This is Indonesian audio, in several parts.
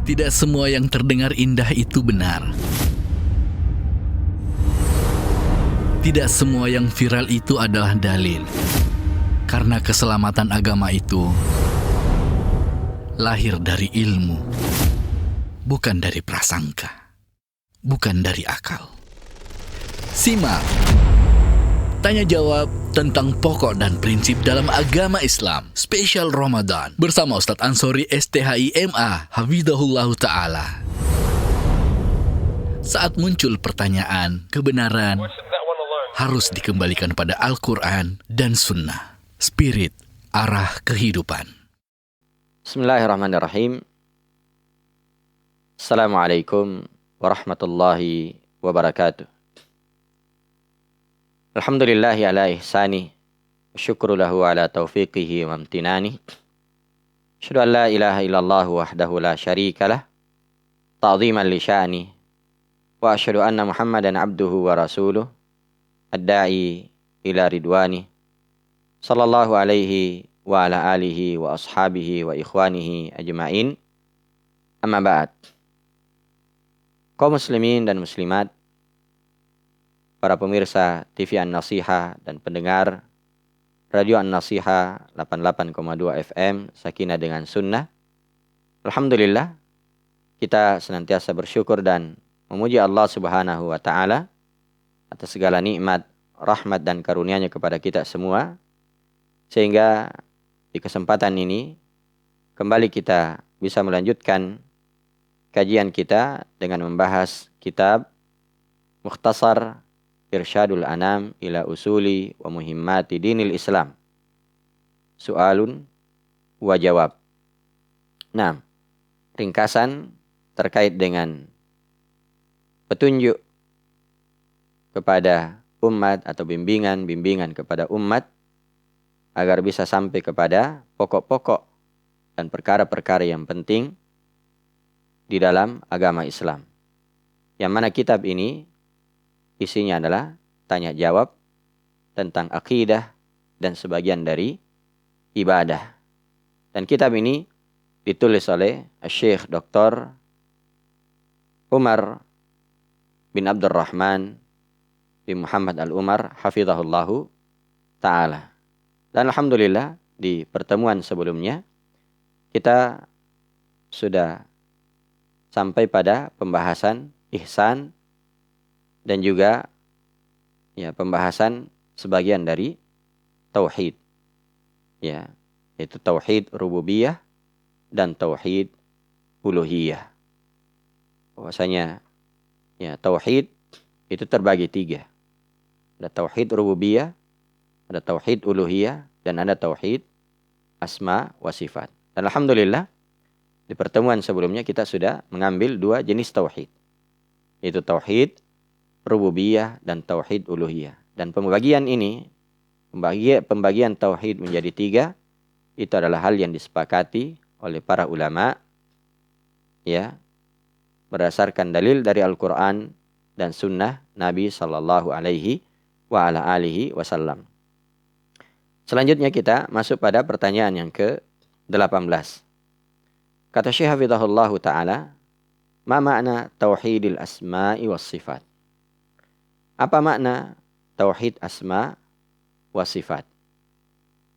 Tidak semua yang terdengar indah itu benar. Tidak semua yang viral itu adalah dalil. Karena keselamatan agama itu lahir dari ilmu, bukan dari prasangka, bukan dari akal. Simak tanya jawab tentang pokok dan prinsip dalam agama Islam spesial Ramadan bersama Ustadz Ansori STHIMA Hafizahullah Ta'ala. Saat muncul pertanyaan, kebenaran harus dikembalikan pada Al-Quran dan Sunnah. Spirit, arah kehidupan. Bismillahirrahmanirrahim. Assalamualaikum warahmatullahi wabarakatuh. Alhamdulillahi ala ihsani, syukru lahu ala taufiqihi wa amtinani. Asyhadu an la ilaha illallah wahdahu la syarikalah, ta'ziman li sya'ni. Wa asyhadu anna Muhammadan abduhu wa rasuluh, ad-da'i ila ridwani. Sallallahu alaihi wa ala alihi wa ashabihi wa ikhwanihi ajma'in. Amma ba'd. Kaum muslimin dan muslimat, para pemirsa TV An-Nasiha dan pendengar Radio An-Nasiha 88,2 FM Sakinah dengan Sunnah. Alhamdulillah, kita senantiasa bersyukur dan memuji Allah Subhanahu wa Ta'ala atas segala nikmat, rahmat dan karunia-Nya kepada kita semua, sehingga di kesempatan ini kembali kita bisa melanjutkan kajian kita dengan membahas kitab Mukhtasar Irsyadul Anam ila Usuli wa Muhimmati Dinil Islam. Soalun wa jawab. Nah, ringkasan terkait dengan petunjuk kepada umat atau bimbingan kepada umat agar bisa sampai kepada pokok-pokok dan perkara-perkara yang penting di dalam agama Islam. Yang mana kitab ini isinya adalah tanya jawab tentang akidah dan sebagian dari ibadah. Dan kitab ini ditulis oleh Syekh Dr. Umar bin Abdurrahman bin Muhammad Al-Umar hafizahullahu ta'ala. Dan alhamdulillah di pertemuan sebelumnya kita sudah sampai pada pembahasan ihsan dan juga pembahasan sebagian dari tauhid, yaitu tauhid rububiyah dan tauhid uluhiyah. Bahwasanya tauhid itu terbagi 3. Ada tauhid rububiyah, ada tauhid uluhiyah, dan ada tauhid asma wa sifat. Dan alhamdulillah di pertemuan sebelumnya kita sudah mengambil 2 jenis tauhid, yaitu tauhid rububiyah dan tauhid uluhiyah. Dan pembagian ini, pembagian tauhid menjadi 3, itu adalah hal yang disepakati oleh para ulama, berdasarkan dalil dari Al-Quran dan Sunnah Nabi Sallallahu Alaihi wa ala alihi wasallam. Selanjutnya kita masuk pada pertanyaan yang ke-18. Kata Syekh Hafizahullahu Ta'ala, ma makna tauhidil asma'i was sifat? Apa makna tauhid asma wa sifat?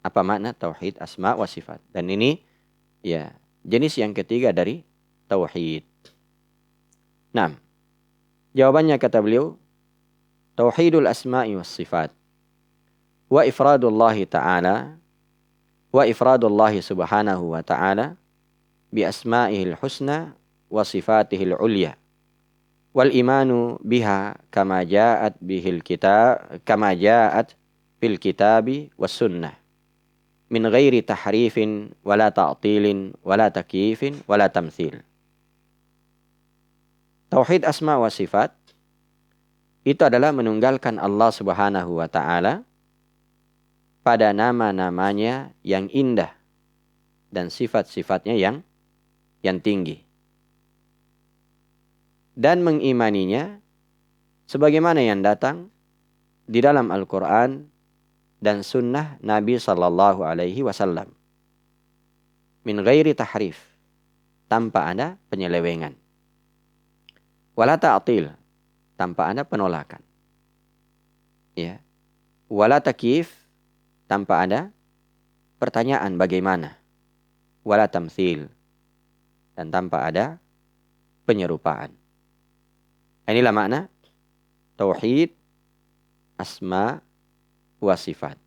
Apa makna tauhid asma wa sifat? Dan ini jenis yang ketiga dari tauhid. Nah, jawabannya kata beliau, tauhidul asma'i was sifat wa ifradullahi ta'ala wa ifradullahi subhanahu wa ta'ala bi asma'ihil husna wa sifatihil ulya wal imanu biha kama ja'at bihil kitab kama ja'at fil kitabi was sunnah min ghairi tahrifin wala ta'tilin wala takyifin wala tamthil. Tauhid asma wa sifat itu adalah menunggalkan Allah Subhanahu wa Ta'ala pada nama-namanya yang indah dan sifat-sifatnya yang tinggi, dan mengimaninya sebagaimana yang datang di dalam Al-Quran dan Sunnah Nabi Sallallahu Alaihi Wasallam min ghairi tahrif, tanpa ada penyelewengan. Wala ta'til, tanpa ada penolakan. Ya. Wala takyif, tanpa ada pertanyaan bagaimana. Wala tamtsil, dan tanpa ada penyerupaan. Inilah makna tauhid asma wa sifat.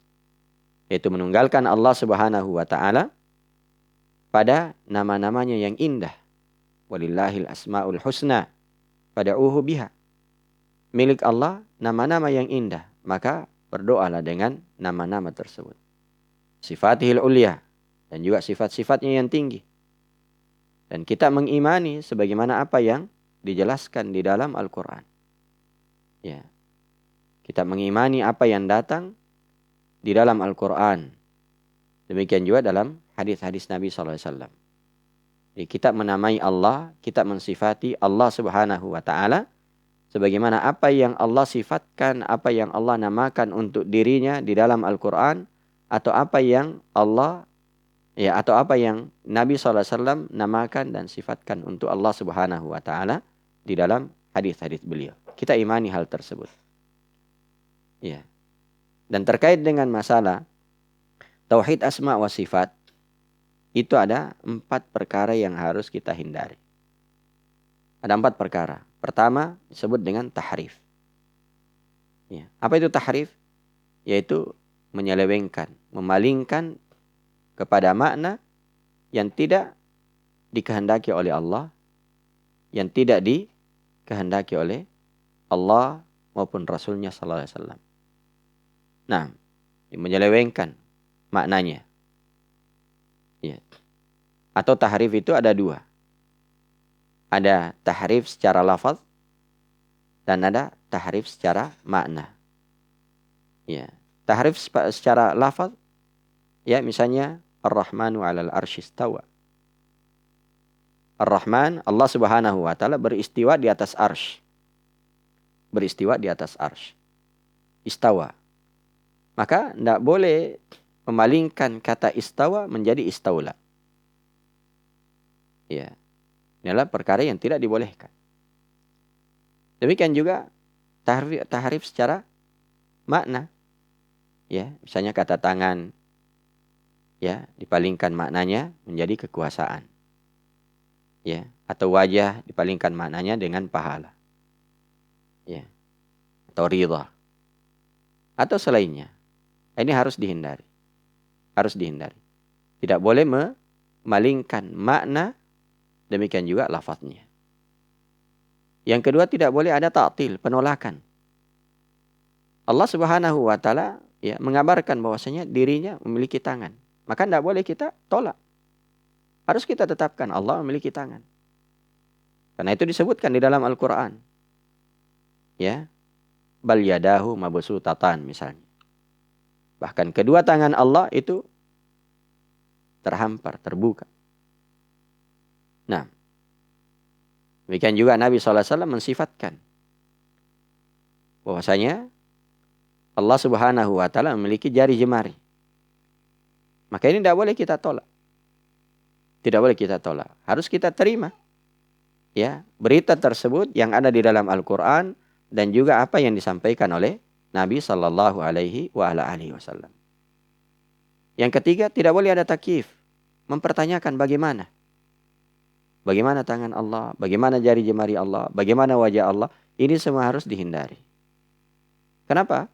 Yaitu menunggalkan Allah Subhanahu wa taala pada nama-namanya yang indah. Walillahil asmaul husna fad'uuhu biha. Milik Allah nama-nama yang indah, maka berdoalah dengan nama-nama tersebut. Sifatihil ulia, dan juga sifat-sifatnya yang tinggi. Dan kita mengimani sebagaimana apa yang dijelaskan di dalam Al-Quran. Ya. Kita mengimani apa yang datang di dalam Al-Quran. Demikian juga dalam hadis-hadis Nabi SAW. Jadi kita menamai Allah, kita mensifati Allah Subhanahu wa taala sebagaimana apa yang Allah sifatkan, apa yang Allah namakan untuk dirinya di dalam Al-Quran, atau apa yang atau apa yang Nabi SAW namakan dan sifatkan untuk Allah Subhanahu wa taala di dalam hadis-hadis beliau. Kita imani hal tersebut. Ya. Dan terkait dengan masalah tauhid asma wa sifat, itu ada 4 perkara yang harus kita hindari. Ada 4 perkara. Pertama disebut dengan tahrif. Ya. Apa itu tahrif? Yaitu menyelewengkan, memalingkan kepada makna yang tidak dikehendaki oleh Allah, yang tidak dikehendaki oleh Allah maupun Rasulnya sallallahu alaihi wasallam. Nah, menyelewengkan maknanya. Ya. Atau tahrif itu ada 2. Ada tahrif secara lafaz dan ada tahrif secara makna. Ya. Tahrif secara lafaz, ya misalnya Ar-Rahmanu 'alal arsy istawa. Ar-Rahman, Allah Subhanahu wa taala beristiwa di atas arsy. Beristiwa di atas arsy. Istawa. Maka tidak boleh memalingkan kata istawa menjadi istaula. Ya. Inilah perkara yang tidak dibolehkan. Demikian juga tahrif secara makna. Ya, misalnya kata tangan, ya, dipalingkan maknanya menjadi kekuasaan. Ya, atau wajah dipalingkan maknanya dengan pahala. Ya. Atau ridha. Atau selainnya. Ini harus dihindari. Harus dihindari. Tidak boleh memalingkan makna, demikian juga lafaznya. Yang kedua, tidak boleh ada ta'til, penolakan. Allah Subhanahu wa taala ya mengabarkan bahwasanya dirinya memiliki tangan. Maka tidak boleh kita tolak. Harus kita tetapkan Allah memiliki tangan. Karena itu disebutkan di dalam Al-Quran. Ya. Bal yadahu mabsutatan misalnya. Bahkan kedua tangan Allah itu terhampar, terbuka. Nah. Demikian juga Nabi SAW mensifatkan bahwasanya Allah Subhanahu wa taala memiliki jari jemari. Maka ini tidak boleh kita tolak. Tidak boleh kita tolak. Harus kita terima. Ya, berita tersebut yang ada di dalam Al-Quran dan juga apa yang disampaikan oleh Nabi sallallahu alaihi wasallam. Yang ketiga, tidak boleh ada takyif. Mempertanyakan bagaimana. Bagaimana tangan Allah, bagaimana jari jemari Allah, bagaimana wajah Allah. Ini semua harus dihindari. Kenapa?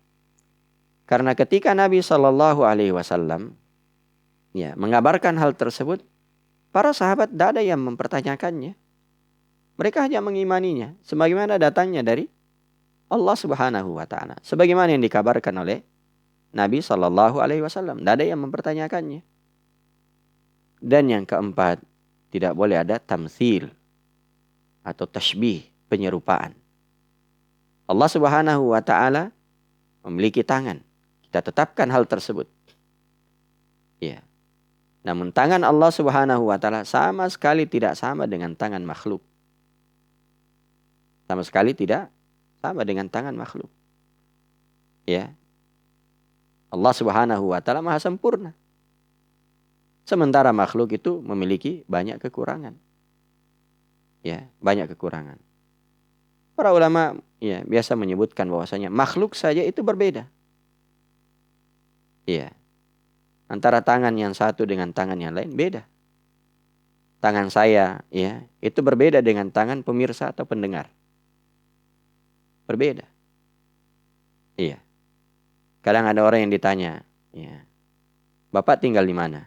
Karena ketika Nabi sallallahu alaihi wasallam ya, mengabarkan hal tersebut, para sahabat tidak ada yang mempertanyakannya. Mereka hanya mengimaninya sebagaimana datangnya dari Allah Subhanahu wa taala. Sebagaimana yang dikabarkan oleh Nabi sallallahu alaihi wasallam, tidak ada yang mempertanyakannya. Dan yang keempat, tidak boleh ada tamtsil atau tashbih, penyerupaan. Allah Subhanahu wa taala memiliki tangan. Kita tetapkan hal tersebut. Ya. Namun tangan Allah Subhanahu wa taala sama sekali tidak sama dengan tangan makhluk. Sama sekali tidak sama dengan tangan makhluk. Ya. Allah Subhanahu wa taala Maha sempurna. Sementara makhluk itu memiliki banyak kekurangan. Ya, banyak kekurangan. Para ulama ya biasa menyebutkan bahwasanya makhluk saja itu berbeda. Ya, antara tangan yang satu dengan tangan yang lain beda. Tangan saya ya itu berbeda dengan tangan pemirsa atau pendengar. Berbeda. Iya. Kadang ada orang yang ditanya, ya, Bapak tinggal di mana?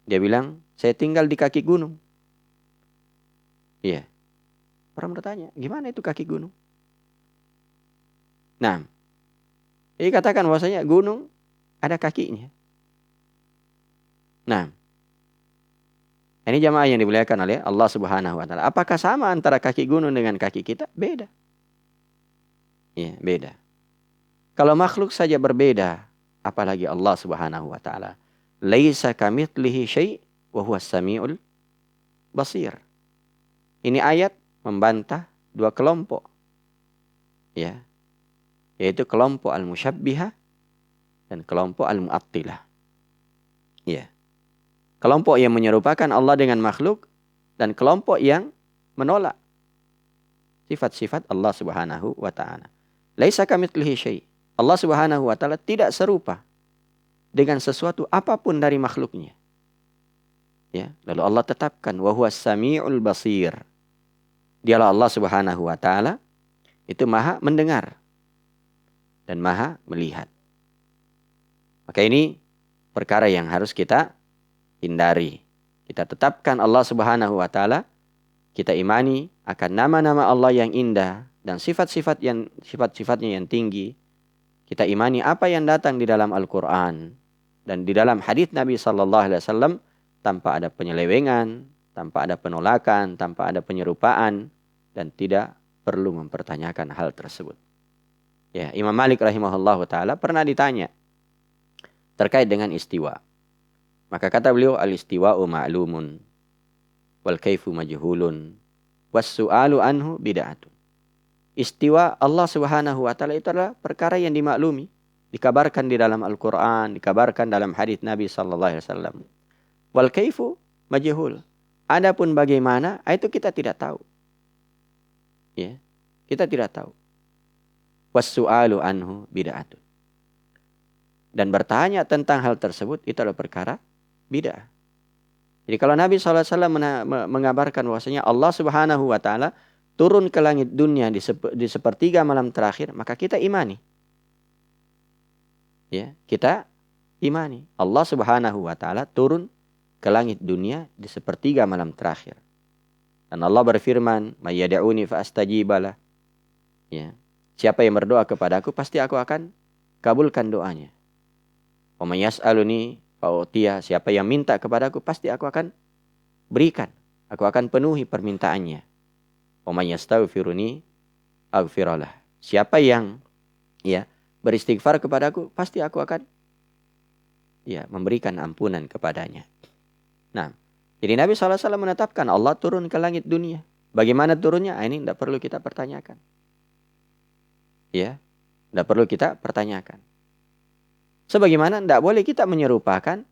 Dia bilang, saya tinggal di kaki gunung. Iya. Orang bertanya, gimana itu kaki gunung? Nah, jadi katakan bahwasanya gunung ada kakinya. Nah, ini jamaah yang dimuliakan oleh Allah Subhanahu wa taala. Apakah sama antara kaki gunung dengan kaki kita? Beda. Iya, beda. Kalau makhluk saja berbeda, apalagi Allah Subhanahu wa taala. Laisa kamitslihi syai' wa huwas samiul basir. Ini ayat membantah dua kelompok. Ya. Yaitu kelompok al-musyabbihah dan kelompok al-mu'attilah. Ya. Kelompok yang menyerupakan Allah dengan makhluk dan kelompok yang menolak sifat-sifat Allah Subhanahu wa taala. Laisa kamitslihi syai'. Allah Subhanahu wa taala tidak serupa dengan sesuatu apapun dari makhluknya. Ya, lalu Allah tetapkan wa huwas samiul basir. Dialah Allah Subhanahu wa taala itu Maha mendengar dan Maha melihat. Maka ini perkara yang harus kita hindari. Kita tetapkan Allah Subhanahu wa taala, kita imani akan nama-nama Allah yang indah dan sifat-sifatnya yang tinggi. Kita imani apa yang datang di dalam Al-Qur'an dan di dalam hadis Nabi sallallahu alaihi wasallam tanpa ada penyelewengan, tanpa ada penolakan, tanpa ada penyerupaan dan tidak perlu mempertanyakan hal tersebut. Ya, Imam Malik rahimahullahu taala pernah ditanya terkait dengan istiwa. Maka kata beliau, al-istiwa'u ma'lumun wal kaifu majhulun was su'alu anhu bid'atun. Istiwa Allah Subhanahu wa taala itu adalah perkara yang dimaklumi, dikabarkan di dalam Al-Qur'an, dikabarkan dalam hadis Nabi sallallahu alaihi wasallam. Wal kaifu majhul. Adapun bagaimana, itu kita tidak tahu. Ya, kita tidak tahu. Was su'alu anhu bid'atun. Dan bertanya tentang hal tersebut itu adalah perkara bid'ah. Jadi kalau Nabi SAW mengabarkan bahwasanya Allah Subhanahu wa taala turun ke langit dunia di sepertiga malam terakhir, maka kita imani. Ya, kita imani. Allah Subhanahu wa taala turun ke langit dunia di sepertiga malam terakhir. Dan Allah berfirman, "May yad'uni fa astajibalah." Ya. Siapa yang berdoa kepadaku pasti aku akan kabulkan doanya. Wa may yas'aluni fa utiya. Siapa yang minta kepadaku pasti aku akan berikan. Aku akan penuhi permintaannya. Wa may yastaghfiruni aghfiralah. Siapa yang beristighfar kepadaku pasti aku akan memberikan ampunan kepadanya. Nah, jadi Nabi SAW menetapkan Allah turun ke langit dunia. Bagaimana turunnya? Ini tidak perlu kita pertanyakan. Ya, tidak perlu kita pertanyakan. Sebagaimana tidak boleh kita menyerupakan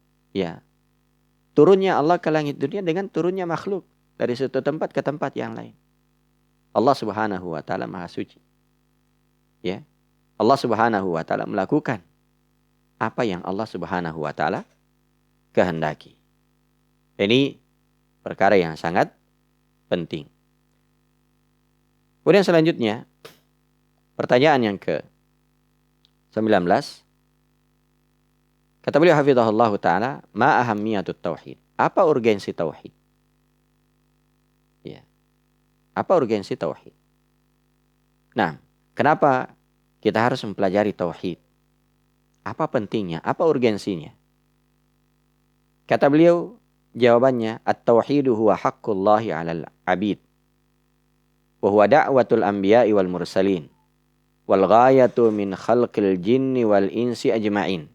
turunnya Allah ke langit dunia dengan turunnya makhluk dari satu tempat ke tempat yang lain. Allah Subhanahu wa taala Maha Suci. Ya. Allah Subhanahu wa taala melakukan apa yang Allah Subhanahu wa taala kehendaki. Ini perkara yang sangat penting. Kemudian selanjutnya pertanyaan yang ke-19. Kata beliau hafizahullah taala, ma ahammiyatut tauhid? Apa urgensi tauhid? Ya. Apa urgensi tauhid? Nah, kenapa kita harus mempelajari tauhid? Apa pentingnya? Apa urgensinya? Kata beliau, jawabannya, at-tauhidu huwa haqqullahi 'alal 'abid. Wa huwa da'watul anbiya'i wal mursalin. Wal ghayatu min khalqil jinni wal insi ajma'in.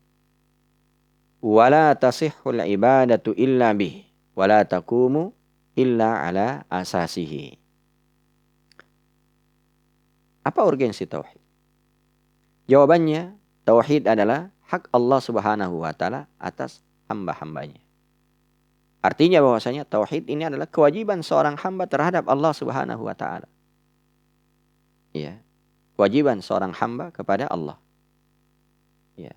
Wa la tasihhul ibadatu illa bih. Wa la taqumu illa ala asasihi. Apa urgensi tauhid? Jawabannya, tauhid adalah hak Allah Subhanahu wa taala atas hamba-hambanya. Artinya bahwasanya tauhid ini adalah kewajiban seorang hamba terhadap Allah Subhanahu wa taala. Ya. Kewajiban seorang hamba kepada Allah. Ya.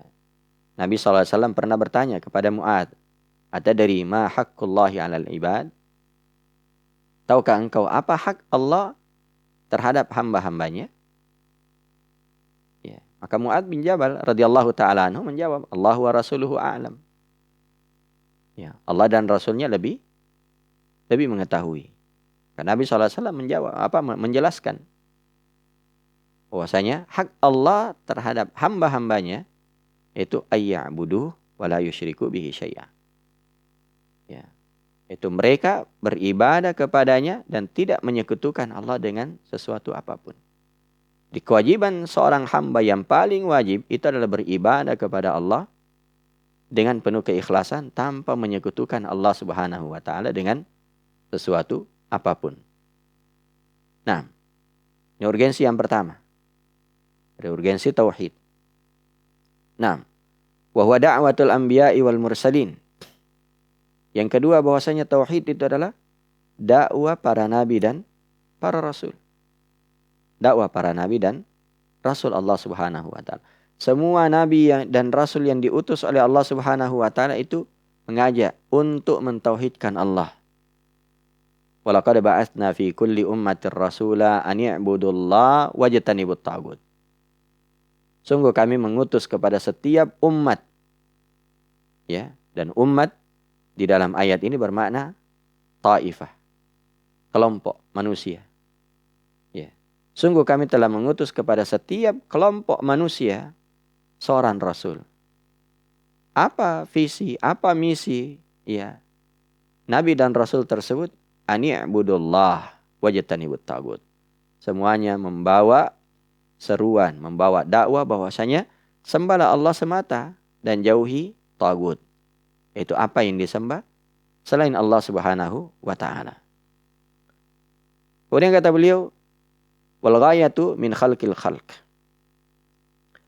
Nabi SAW pernah bertanya kepada Mu'adz, "Atadri ma haqqullahi 'alal ibad?" Tahukah engkau apa hak Allah terhadap hamba-hambanya? Ya. Maka Mu'adz bin Jabal radhiyallahu taala anhu menjawab, "Allah wa rasuluhu a'lam." Ya, Allah dan Rasulnya lebih mengetahui. Karena Nabi SAW menjelaskan bahwasanya hak Allah terhadap hamba-hambanya itu ayya'buduh wa la yusyriku bihi syai'a. Ya. Itu mereka beribadah kepadanya dan tidak menyekutukan Allah dengan sesuatu apapun. Di kewajiban seorang hamba yang paling wajib itu adalah beribadah kepada Allah dengan penuh keikhlasan tanpa menyekutukan Allah Subhanahu wa taala dengan sesuatu apapun. Nah, ini urgensi yang pertama. Ada urgensi tauhid. Nah, wa huwa da'watul anbiya'i wal mursalin. Yang kedua bahwasanya tauhid itu adalah dakwah para nabi dan para rasul. Dakwah para nabi dan rasul Allah Subhanahu wa taala. Semua nabi dan rasul yang diutus oleh Allah Subhanahu wa taala itu mengajak untuk mentauhidkan Allah. Walaqad ba'atsna fi kulli ummatir rasula an i'budullaha wajtanibut taghut. Sungguh kami mengutus kepada setiap umat. Ya, dan umat di dalam ayat ini bermakna taifah, kelompok manusia. Ya. Sungguh kami telah mengutus kepada setiap kelompok manusia seorang rasul. Apa visi, apa misi ya nabi dan rasul tersebut? Ani'budullah wajtanibut taghut. Semuanya membawa seruan, membawa dakwah bahwasanya sembahlah Allah semata dan jauhi tagut. Itu apa yang disembah selain Allah Subhanahu wa taala. Kemudian kata beliau, wal ghayatu min khalqil khalq.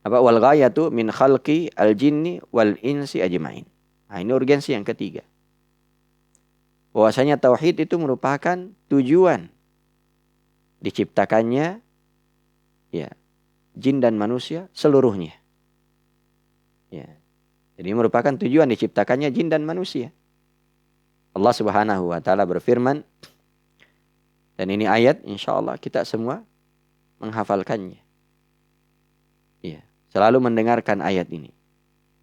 Apa wal ghayatu min khalqi al jinni wal insi ajmain. Nah, ini urgensi yang ketiga. Bahwasanya tauhid itu merupakan tujuan diciptakannya ya jin dan manusia seluruhnya. Ya. Jadi merupakan tujuan diciptakannya jin dan manusia. Allah Subhanahu wa taala berfirman, dan ini ayat insyaallah kita semua menghafalkannya. Ya, selalu mendengarkan ayat ini.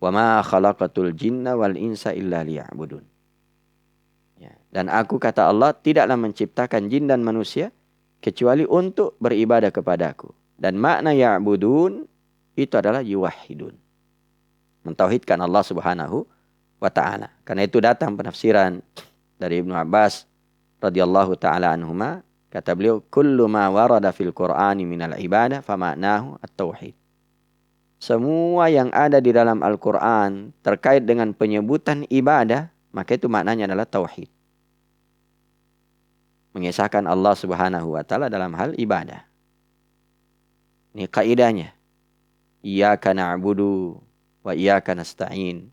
Wa ma khalaqatul jinna wal insa illa liya'budun. Ya, dan aku kata Allah tidaklah menciptakan jin dan manusia kecuali untuk beribadah kepadaku. Dan makna ya'budun itu adalah yuwahhidun. Mentauhidkan Allah Subhanahu wa ta'ala. Karena itu datang penafsiran dari Ibnu Abbas radhiyallahu ta'ala anhuma. Kata beliau, kullu ma warada fil Qur'ani minal ibadah fama'nahu at-tauhid. Semua yang ada di dalam Al-Quran terkait dengan penyebutan ibadah, maka itu maknanya adalah tauhid. Mengesahkan Allah Subhanahu wa ta'ala dalam hal ibadah. Ini kaidahnya. Iyyaka na'budu wa iyyaka nasta'in.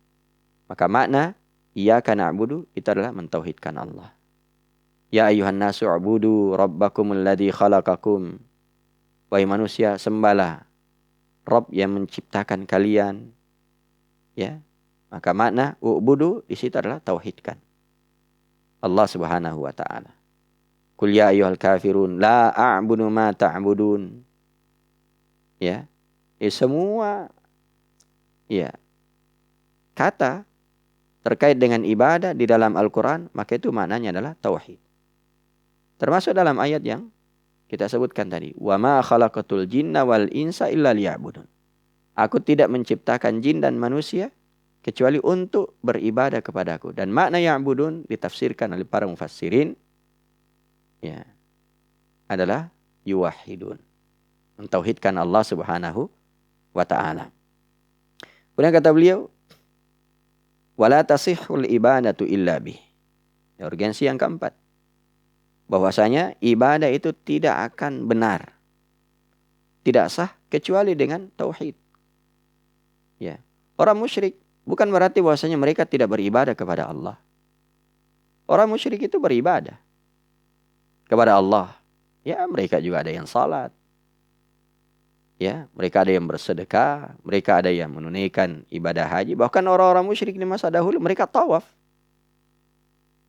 Maka makna iyyaka na'budu itu adalah mentauhidkan Allah. Ya ayuhan nasu ubudu rabbakumul ladzi khalaqakum. Wahai manusia, sembahlah Rabb yang menciptakan kalian. Ya. Maka makna ubudu di situ adalah tauhidkan Allah Subhanahu wa ta'ala. Qul ya ayyuhal kafirun la a'budu ma ta'budun. Ya. Semua ya kata terkait dengan ibadah di dalam Al-Quran, maka itu maknanya adalah tauhid. Termasuk dalam ayat yang kita sebutkan tadi, wa ma khalaqatul jinna wal insa illa liya'budun. Aku tidak menciptakan jin dan manusia kecuali untuk beribadah kepadaku. Dan makna ya'budun ditafsirkan oleh para mufassirin ya adalah yuwahhidun. Mentauhidkan Allah Subhanahu wa ta'ala. Kemudian kata beliau, wala tasihhul ibadatu illa bih. Urgensi yang keempat. Bahwasanya ibadah itu tidak akan benar, tidak sah kecuali dengan tauhid. Ya. Orang musyrik bukan berarti bahwasanya mereka tidak beribadah kepada Allah. Orang musyrik itu beribadah kepada Allah. Ya, mereka juga ada yang salat. Ya, mereka ada yang bersedekah, mereka ada yang menunaikan ibadah haji. Bahkan orang-orang musyrik di masa dahulu mereka tawaf.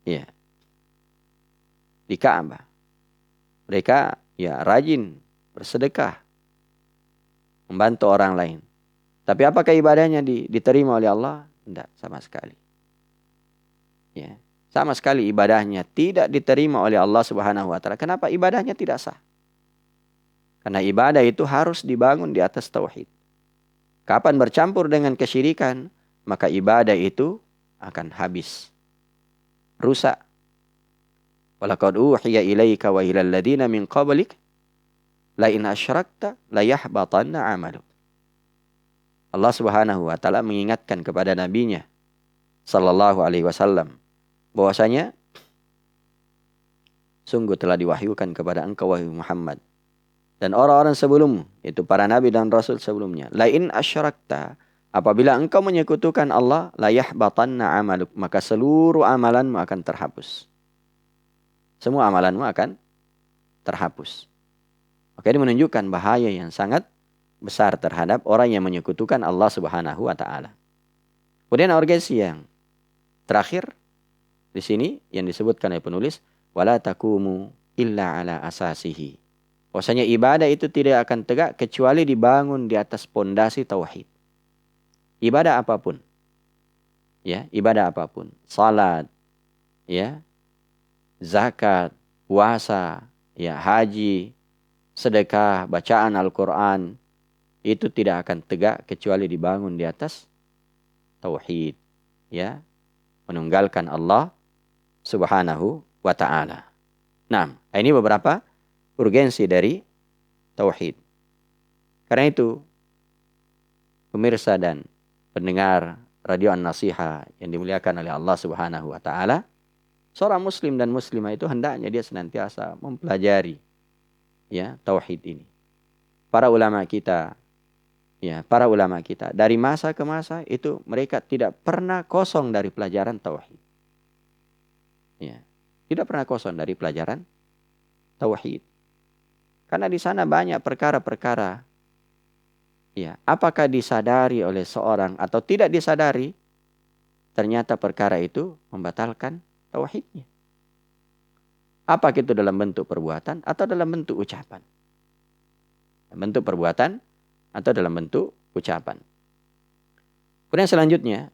Ya, di Ka'bah. Mereka ya rajin bersedekah, membantu orang lain. Tapi apakah ibadahnya diterima oleh Allah? Tidak, sama sekali. Ya, sama sekali ibadahnya tidak diterima oleh Allah Subhanahu wa taala. Kenapa ibadahnya tidak sah? Karena ibadah itu harus dibangun di atas tauhid. Kapan bercampur dengan kesyirikan, maka ibadah itu akan habis, rusak. Walaqad uhiya ilaika wa ilal ladina min qablik la in asyrakta la yahbatanna 'amaluk. Allah Subhanahu wa taala mengingatkan kepada nabinya sallallahu alaihi wasallam bahwasanya sungguh telah diwahyukan kepada engkau wahai Muhammad dan orang-orang sebelummu, yaitu para nabi dan rasul sebelumnya, la in asyrakta, apabila engkau menyekutukan Allah, la yahbatanna 'amaluk, maka seluruh amalanmu akan terhapus. Semua amalanmu akan terhapus. Maka ini menunjukkan bahaya yang sangat besar terhadap orang yang menyekutukan Allah Subhanahu wa taala. Kemudian urgensi yang terakhir di sini yang disebutkan oleh penulis, wala taqumu illa ala asasihi. Bahwasanya ibadah itu tidak akan tegak kecuali dibangun di atas pondasi tauhid. Ibadah apapun. Ya, ibadah apapun. Salat, ya, zakat, puasa, ya, haji, sedekah, bacaan Al-Quran, itu tidak akan tegak kecuali dibangun di atas tauhid, ya, menunggalkan Allah Subhanahu wa taala. Nah, ini beberapa urgensi dari tauhid. Karena itu, pemirsa dan pendengar Radio An-Nasiha yang dimuliakan oleh Allah Subhanahu wa taala, seorang muslim dan muslimah itu hendaknya dia senantiasa mempelajari, ya, tauhid ini. Para ulama kita dari masa ke masa itu mereka tidak pernah kosong dari pelajaran tauhid. Ya, tidak pernah kosong dari pelajaran tauhid. Karena di sana banyak perkara-perkara, ya, apakah disadari oleh seorang atau tidak disadari, ternyata perkara itu membatalkan tauhidnya. Apa itu dalam bentuk perbuatan atau dalam bentuk ucapan? Bentuk perbuatan atau dalam bentuk ucapan. Kemudian selanjutnya,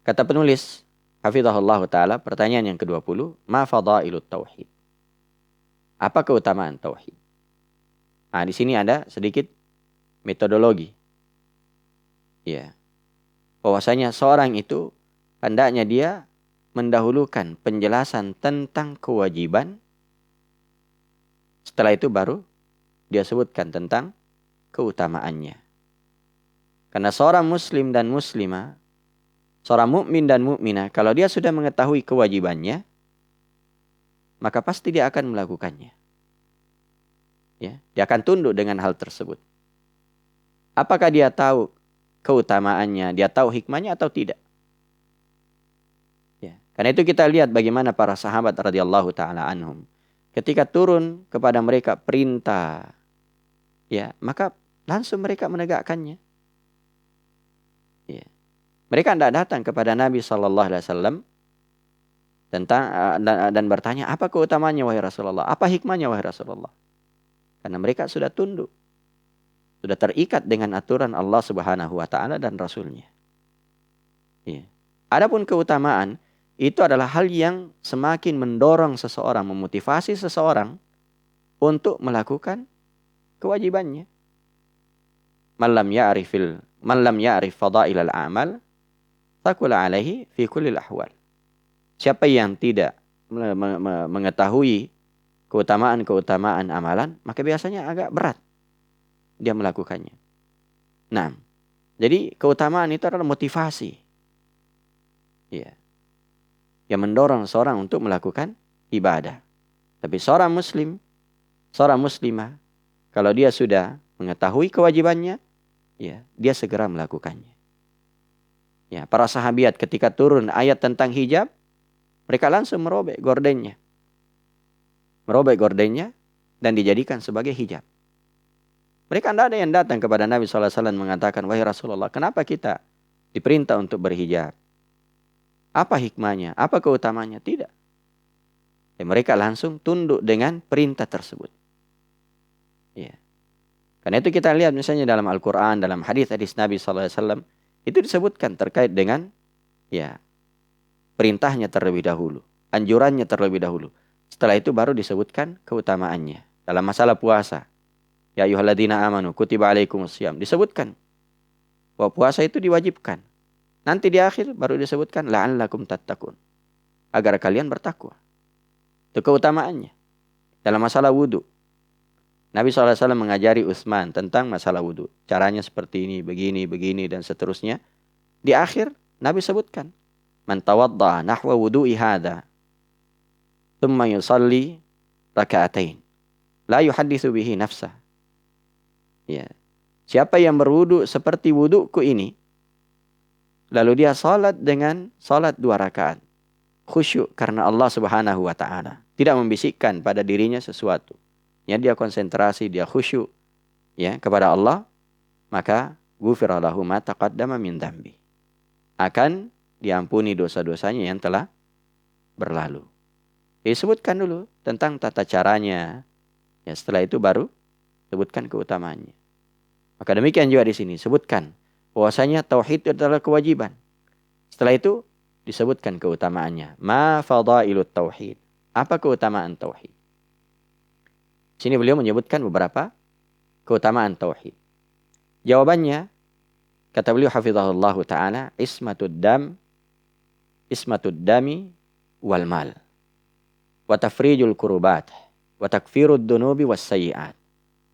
kata penulis, hafizahullah ta'ala, pertanyaan yang ke-20, ma fadailut tauhid? Apa keutamaan tauhid? Nah, di sini ada sedikit metodologi. Ya. Bahwasanya seorang itu hendaknya dia mendahulukan penjelasan tentang kewajiban. Setelah itu baru dia sebutkan tentang keutamaannya. Karena seorang muslim dan muslimah, seorang mukmin dan mukminah, kalau dia sudah mengetahui kewajibannya, maka pasti dia akan melakukannya. Ya, dia akan tunduk dengan hal tersebut. Apakah dia tahu keutamaannya, dia tahu hikmahnya atau tidak? Ya, karena itu kita lihat bagaimana para sahabat radhiyallahu taala anhum ketika turun kepada mereka perintah, ya, maka langsung mereka menegakkannya. Ya. Mereka tidak datang kepada Nabi SAW tentang dan bertanya, apa keutamaannya wahai Rasulullah? Apa hikmahnya wahai Rasulullah? Karena mereka sudah tunduk, sudah terikat dengan aturan Allah Subhanahu wa taala dan Rasulnya. Ya. Adapun keutamaan itu adalah hal yang semakin mendorong seseorang, memotivasi seseorang untuk melakukan kewajibannya. Man lam ya'rif fadailal a'mal taqula alaihi fi kullil ahwal. Siapa yang tidak mengetahui keutamaan-keutamaan amalan, maka biasanya agak berat dia melakukannya. Nah, jadi keutamaan itu adalah motivasi, ya, yang mendorong seorang untuk melakukan ibadah. Tapi seorang muslim, seorang muslimah, kalau dia sudah mengetahui kewajibannya, ya, dia segera melakukannya. Ya, para sahabat ketika turun ayat tentang hijab, Mereka langsung merobek gordennya. Merobek gordennya dan dijadikan sebagai hijab. Mereka tidak ada yang datang kepada Nabi SAW mengatakan, wahai Rasulullah, kenapa kita diperintah untuk berhijab? Apa hikmahnya? Apa keutamanya? Tidak. Dan mereka langsung tunduk dengan perintah tersebut. Ya. Karena itu kita lihat misalnya dalam Al-Quran, dalam hadis-hadis Nabi SAW, itu disebutkan terkait dengan perintahnya terlebih dahulu, anjurannya terlebih dahulu. Setelah itu baru disebutkan keutamaannya. Dalam masalah puasa, ya ayyuhalladzina amanu kutiba alaikumusiyam, disebutkan bahwa puasa itu diwajibkan. Nanti di akhir baru disebutkan la'allakum tattaqun, agar kalian bertakwa. Itu keutamaannya. Dalam masalah wudu, Nabi SAW mengajari Utsman tentang masalah wudu. Caranya seperti ini, begini, dan seterusnya. Di akhir, Nabi sebutkan, man tawadda nahwa wudu'i hadha, thumma yusalli raka'atain, la yuhaddithu bihi nafsah. Ya. Siapa yang berwudu seperti wuduku ini, lalu dia salat dengan salat 2 rakaat, khusyuk karena Allah Subhanahu wa taala, tidak membisikkan pada dirinya sesuatu. Ya, dia konsentrasi, dia khusyuk kepada Allah, maka ghufira lahu ma taqaddama min dzambi. Akan diampuni dosa-dosanya yang telah berlalu. Disebutkan dulu tentang tata caranya. Ya, setelah itu baru sebutkan keutamaannya. Maka demikian juga di sini sebutkan bahwasanya tauhid adalah kewajiban. Setelah itu disebutkan keutamaannya. Ma fadailut tauhid. Apa keutamaan tauhid? Sini beliau menyebutkan beberapa keutamaan tauhid. Jawabannya, kata beliau hafizahullah ta'ala, ismatud dami wal mal, wa tafrijul kurubat, wa takfirud dunubi was sayyi'at,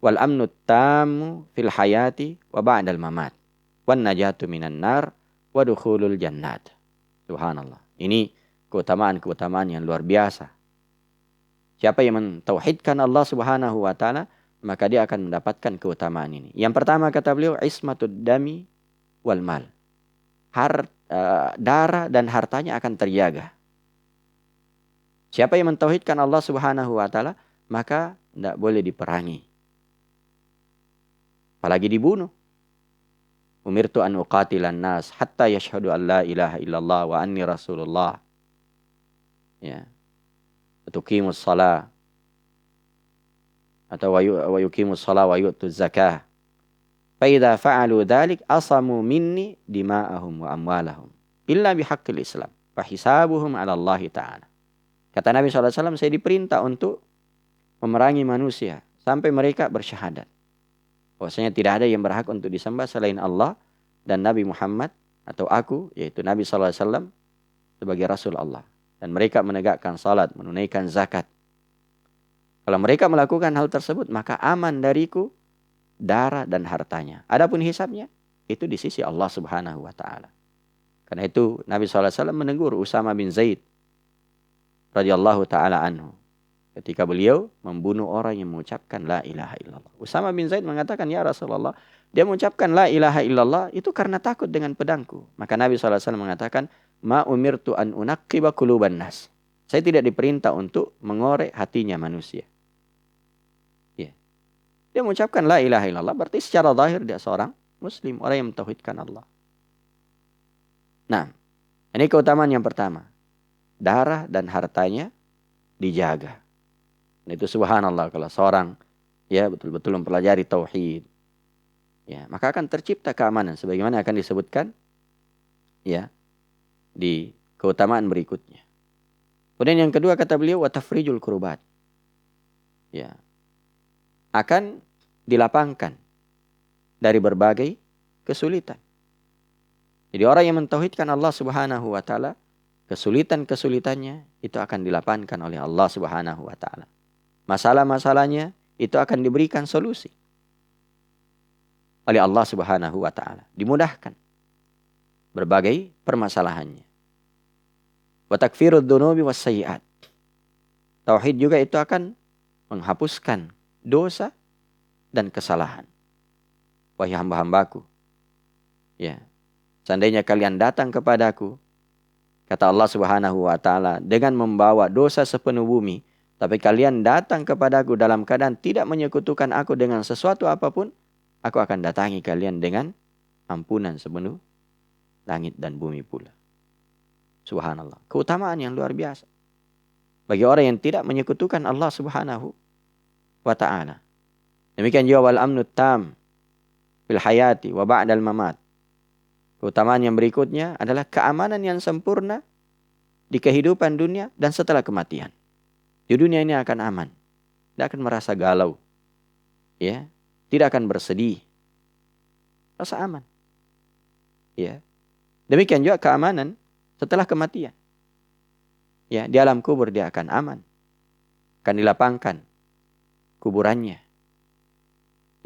wal amnut tamu fil hayati wa ba'dal mamat, wan najatu minan nar, wa dukhulul jannat. Subhanallah. Ini keutamaan-keutamaan yang luar biasa. Siapa yang mentauhidkan Allah Subhanahu wa taala, maka dia akan mendapatkan keutamaan ini. Yang pertama kata beliau, ismatud dami wal mal. Darah dan hartanya akan terjaga. Siapa yang mentauhidkan Allah Subhanahu wa taala, maka tidak boleh diperangi. Apalagi dibunuh. Umirtu an uqatilan nas hatta yashhadu an la ilaha illallah wa anni rasulullah. Ya. Tuqimus shalah atau wa yuqimus shalah wa yu'tuz zakah. Fa idza fa'alu dzalik asamu minni dima'ahum wa amwalahum illa bihaqqil Islam fa hisabuhum 'ala Allah taala. Kata Nabi SAW, saya diperintah untuk memerangi manusia sampai mereka bersyahadat bahwasanya tidak ada yang berhak untuk disembah selain Allah dan Nabi Muhammad atau aku, yaitu Nabi SAW, sebagai Rasul Allah. Dan mereka menegakkan salat, menunaikan zakat. Kalau mereka melakukan hal tersebut, maka aman dariku darah dan hartanya. Adapun hisabnya, itu di sisi Allah Subhanahu wa ta'ala. Karena itu Nabi SAW menegur Usama bin Zaid radhiyallahu ta'ala anhu, ketika beliau membunuh orang yang mengucapkan la ilaha illallah. Usama bin Zaid mengatakan, ya Rasulullah, dia mengucapkan la ilaha illallah itu karena takut dengan pedangku. Maka Nabi SAW mengatakan, ma umirtu an unaqqiba quluban nas. Saya tidak diperintah untuk mengorek hatinya manusia. Ya. Dia mengucapkan la ilaha illallah, berarti secara zahir dia seorang muslim, orang yang mentauhidkan Allah. Nah, ini keutamaan yang pertama. Darah dan hartanya dijaga. Dan itu subhanallah, kalau seorang betul-betul mempelajari tauhid, maka akan tercipta keamanan sebagaimana akan disebutkan di keutamaan berikutnya. Kemudian yang kedua kata beliau, wa tafrijul kurubat. Akan dilapangkan dari berbagai kesulitan. Jadi orang yang mentauhidkan Allah Subhanahu wa taala, kesulitan-kesulitannya itu akan dilapangkan oleh Allah Subhanahu wa taala. Masalah-masalahnya itu akan diberikan solusi oleh Allah Subhanahu wa taala. Dimudahkan berbagai permasalahannya. Wa takfirud dunubi was sayyi'at. Tauhid juga itu akan menghapuskan dosa dan kesalahan. Wahai hamba-hambaku, seandainya kalian datang kepadaku Kata Allah Subhanahu wa taala, dengan membawa dosa sepenuh bumi, tapi kalian datang kepadaku dalam keadaan tidak menyekutukan aku dengan sesuatu apapun, aku akan datangi kalian dengan ampunan sepenuh langit dan bumi pula. Subhanallah. Keutamaan yang luar biasa bagi orang yang tidak menyekutukan Allah Subhanahu wa ta'ala. Demikian juga wal amnu tam fil hayati wa ba'dal mamat. Keutamaan yang berikutnya adalah keamanan yang sempurna di kehidupan dunia dan setelah kematian. Di dunia ini akan aman. Tidak akan merasa galau. Ya, tidak akan bersedih. Rasa aman. Ya. Demikian juga keamanan setelah kematian. Ya, di alam kubur dia akan aman. Akan dilapangkan kuburannya.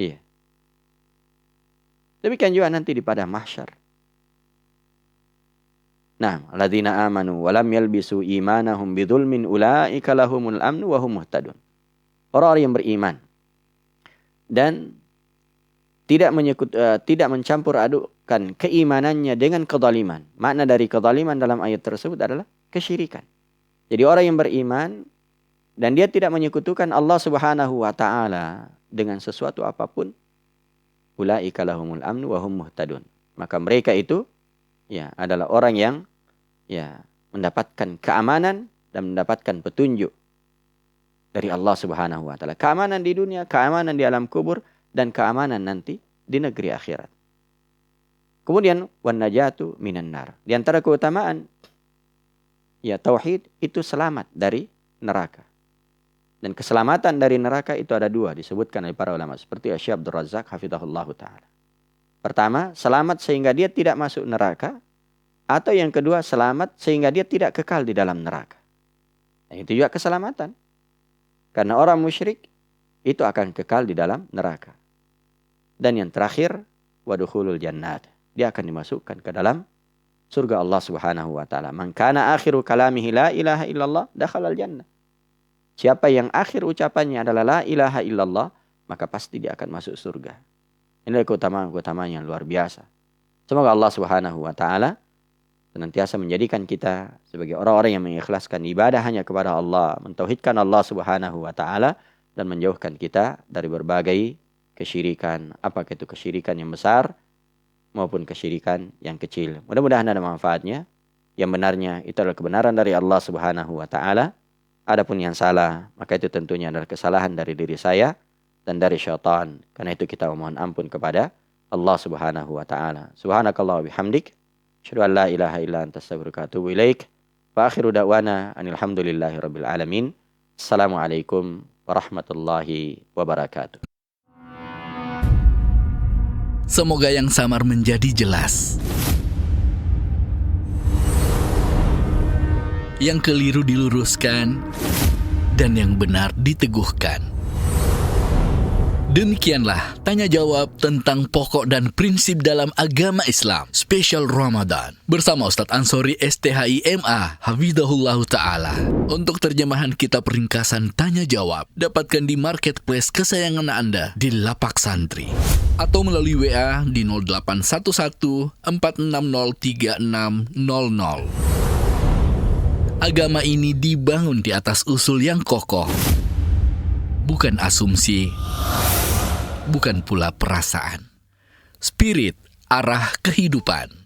Iya. Demikian juga nanti di padang mahsyar. Nah, alladzina amanu wa lam yalbisu imanahum bidzulmin ulaika lahumul amnu wa hum muhtadun. Orang-orang yang beriman dan tidak mencampur adukkan keimanannya dengan kezaliman. Makna dari kezaliman dalam ayat tersebut adalah kesyirikan. Jadi orang yang beriman dan dia tidak menyekutukan Allah Subhanahu wa taala dengan sesuatu apapun, ulaika lahumul amnu wa hum muhtadun. Maka mereka itu ya adalah orang yang ya mendapatkan keamanan dan mendapatkan petunjuk dari Allah Subhanahu wa taala. Keamanan di dunia, keamanan di alam kubur, dan keamanan nanti di negeri akhirat. Kemudian wan najatu minan nar. Di antara keutamaan ya tauhid itu selamat dari neraka. Dan keselamatan dari neraka itu ada dua disebutkan oleh para ulama seperti Syekh Abdul Razak hafizahullah taala. Pertama, selamat sehingga dia tidak masuk neraka, atau yang kedua selamat sehingga dia tidak kekal di dalam neraka. Nah, itu juga keselamatan. Karena orang musyrik itu akan kekal di dalam neraka. Dan yang terakhir, wadukhulul jannat. Dia akan dimasukkan ke dalam surga Allah Subhanahu wa taala. Man kana akhiru kalamihi la ilaha illallah dakhalal jannah. Siapa yang akhir ucapannya adalah la ilaha illallah, maka pasti dia akan masuk surga. Inilah keutamaan yang luar biasa. Semoga Allah Subhanahu wa taala senantiasa menjadikan kita sebagai orang-orang yang mengikhlaskan ibadah hanya kepada Allah, mentauhidkan Allah Subhanahu wa taala dan menjauhkan kita dari berbagai kesyirikan, apakah itu kesyirikan yang besar maupun kesyirikan yang kecil. Mudah-mudahan ada manfaatnya. Yang benarnya itu adalah kebenaran dari Allah Subhanahu wa taala. Adapun yang salah, maka itu tentunya adalah kesalahan dari diri saya dan dari syaitan. Karena itu kita memohon ampun kepada Allah Subhanahu wa taala. Subhanakallah wa bihamdik, asyhadu an la ilaha illa anta astaghfiruka wa atubu ilaik. Wa akhiru da'wana anil hamdulillahi rabbil alamin. Assalamualaikum warahmatullahi wabarakatuh. Semoga yang samar menjadi jelas, yang keliru diluruskan, dan yang benar diteguhkan. Demikianlah tanya jawab tentang pokok dan prinsip dalam agama Islam spesial Ramadan bersama Ustadz Ansori STHIMA Hafizahullah Ta'ala. Untuk terjemahan kitab ringkasan tanya jawab dapatkan di marketplace kesayangan Anda di Lapak Santri atau melalui WA di 0811 460 3600. Agama ini dibangun di atas usul yang kokoh, bukan asumsi, bukan pula perasaan. Spirit, arah kehidupan.